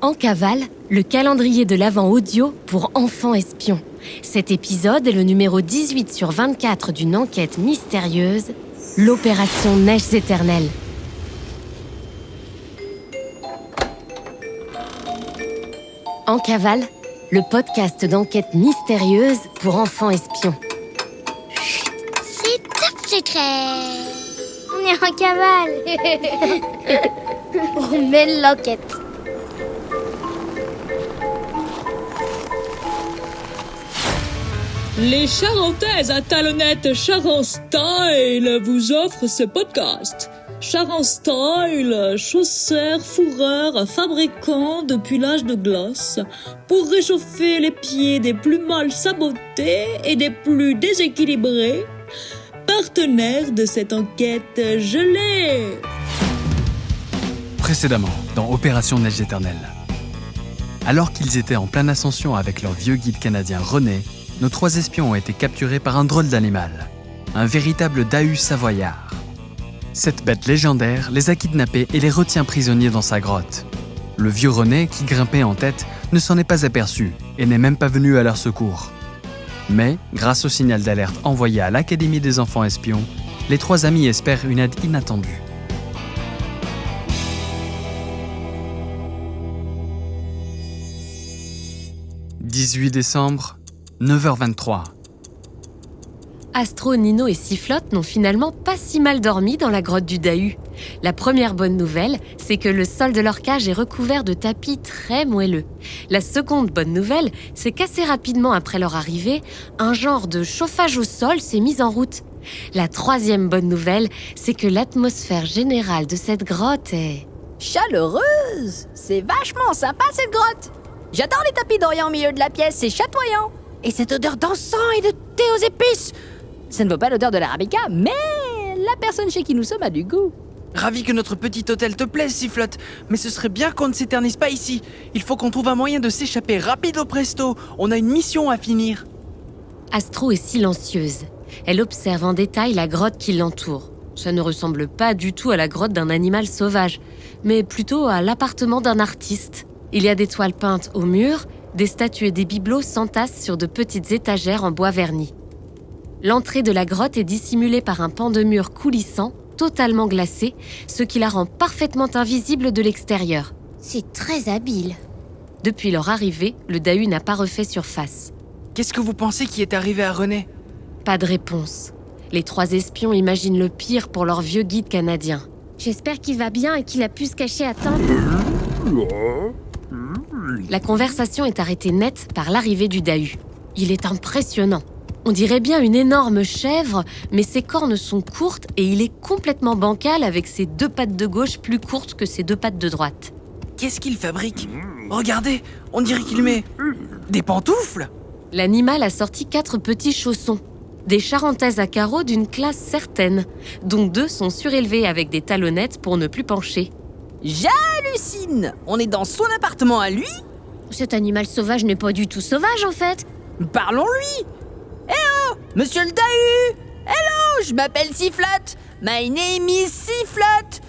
En cavale, le calendrier de l'Avent audio pour enfants espions. Cet épisode est le numéro 18 sur 24 d'une enquête mystérieuse, l'Opération Neiges éternelles. En cavale, le podcast d'enquête mystérieuse pour enfants espions. C'est top secret. On est en cavale. On mène l'enquête. Les Charentaises à talonnettes Charent Style vous offrent ce podcast. Charent Style, chausseurs, fourreurs, fabricants depuis l'âge de glace, pour réchauffer les pieds des plus mal sabotés et des plus déséquilibrés, partenaire de cette enquête gelée. Précédemment, dans Opération Neiges éternelles. Alors qu'ils étaient en pleine ascension avec leur vieux guide canadien René, nos 3 espions ont été capturés par un drôle d'animal, un véritable dahu savoyard. Cette bête légendaire les a kidnappés et les retient prisonniers dans sa grotte. Le vieux René, qui grimpait en tête, ne s'en est pas aperçu et n'est même pas venu à leur secours. Mais, grâce au signal d'alerte envoyé à l'Académie des enfants espions, les 3 amis espèrent une aide inattendue. « 18 décembre, 9h23. » Astro, Nino et Sifflotte n'ont finalement pas si mal dormi dans la grotte du Dahu. La première bonne nouvelle, c'est que le sol de leur cage est recouvert de tapis très moelleux. La seconde bonne nouvelle, c'est qu'assez rapidement après leur arrivée, un genre de chauffage au sol s'est mis en route. La troisième bonne nouvelle, c'est que l'atmosphère générale de cette grotte est... chaleureuse! C'est vachement sympa cette grotte! J'adore les tapis d'Orient au milieu de la pièce, c'est chatoyant! Et cette odeur d'encens et de thé aux épices! Ça ne vaut pas l'odeur de l'arabica, mais la personne chez qui nous sommes a du goût. Ravi que notre petit hôtel te plaise, Sifflotte, mais ce serait bien qu'on ne s'éternise pas ici. Il faut qu'on trouve un moyen de s'échapper rapido presto. On a une mission à finir. Astro est silencieuse. Elle observe en détail la grotte qui l'entoure. Ça ne ressemble pas du tout à la grotte d'un animal sauvage, mais plutôt à l'appartement d'un artiste. Il y a des toiles peintes au mur, des statues et des bibelots s'entassent sur de petites étagères en bois verni. L'entrée de la grotte est dissimulée par un pan de mur coulissant, totalement glacé, ce qui la rend parfaitement invisible de l'extérieur. C'est très habile. Depuis leur arrivée, le Dahu n'a pas refait surface. Qu'est-ce que vous pensez qui est arrivé à René ? Pas de réponse. Les 3 espions imaginent le pire pour leur vieux guide canadien. J'espère qu'il va bien et qu'il a pu se cacher à temps. La conversation est arrêtée net par l'arrivée du Dahu. Il est impressionnant. On dirait bien une énorme chèvre, mais ses cornes sont courtes et il est complètement bancal avec ses 2 pattes de gauche plus courtes que ses 2 pattes de droite. Qu'est-ce qu'il fabrique ? Regardez, on dirait qu'il met des pantoufles. L'animal a sorti 4 petits chaussons, des charentaises à carreaux d'une classe certaine, dont 2 sont surélevés avec des talonnettes pour ne plus pencher. J'hallucine! On est dans son appartement à lui? Cet animal sauvage n'est pas du tout sauvage en fait. Parlons-lui! Eh oh! Monsieur le Dahu! Hello! Je m'appelle Sifflotte! My name is Sifflotte!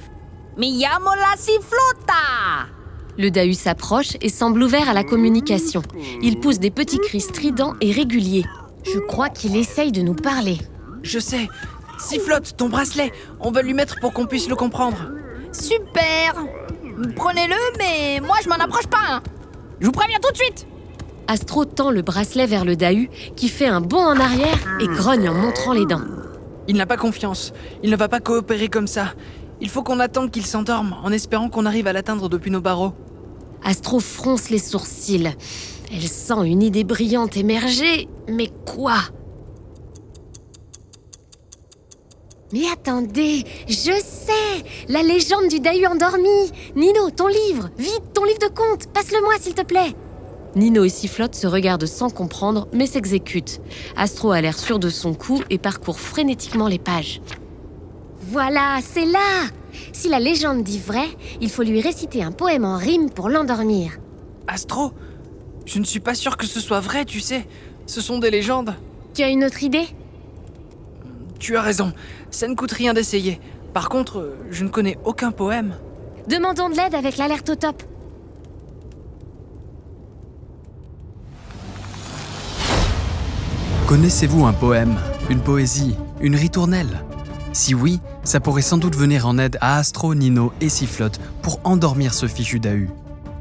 Mi llamo la Sifflota! Le Dahu s'approche et semble ouvert à la communication. Il pousse des petits cris stridents et réguliers. Je crois qu'il essaye de nous parler. Je sais. Sifflotte, ton bracelet. On va lui mettre pour qu'on puisse le comprendre. Super! Prenez-le, mais moi je m'en approche pas, hein. Je vous préviens tout de suite! Astro tend le bracelet vers le Dahu, qui fait un bond en arrière et grogne en montrant les dents. Il n'a pas confiance. Il ne va pas coopérer comme ça. Il faut qu'on attende qu'il s'endorme, en espérant qu'on arrive à l'atteindre depuis nos barreaux. Astro fronce les sourcils. Elle sent une idée brillante émerger, mais quoi ? Mais attendez, je sais! La légende du Dahu endormi! Nino, ton livre! Vite, ton livre de contes! Passe-le-moi, s'il te plaît! Nino et Sifflotte se regardent sans comprendre, mais s'exécutent. Astro a l'air sûr de son coup et parcourt frénétiquement les pages. Voilà, c'est là! Si la légende dit vrai, il faut lui réciter un poème en rime pour l'endormir. Astro, je ne suis pas sûr que ce soit vrai, tu sais. Ce sont des légendes. Tu as une autre idée? Tu as raison, ça ne coûte rien d'essayer. Par contre, je ne connais aucun poème. Demandons de l'aide avec l'alerte au top. Connaissez-vous un poème, une poésie, une ritournelle? Si oui, ça pourrait sans doute venir en aide à Astro, Nino et Sifflotte pour endormir ce fichu Dahu.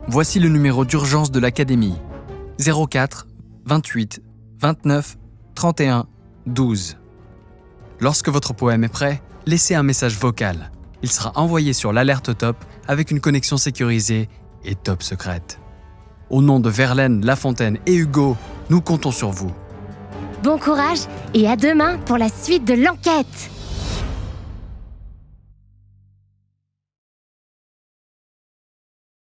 Voici le numéro d'urgence de l'Académie. 04 28 29 31 12. Lorsque votre poème est prêt, laissez un message vocal. Il sera envoyé sur l'alerte top avec une connexion sécurisée et top secrète. Au nom de Verlaine, La Fontaine et Hugo, nous comptons sur vous. Bon courage et à demain pour la suite de l'enquête.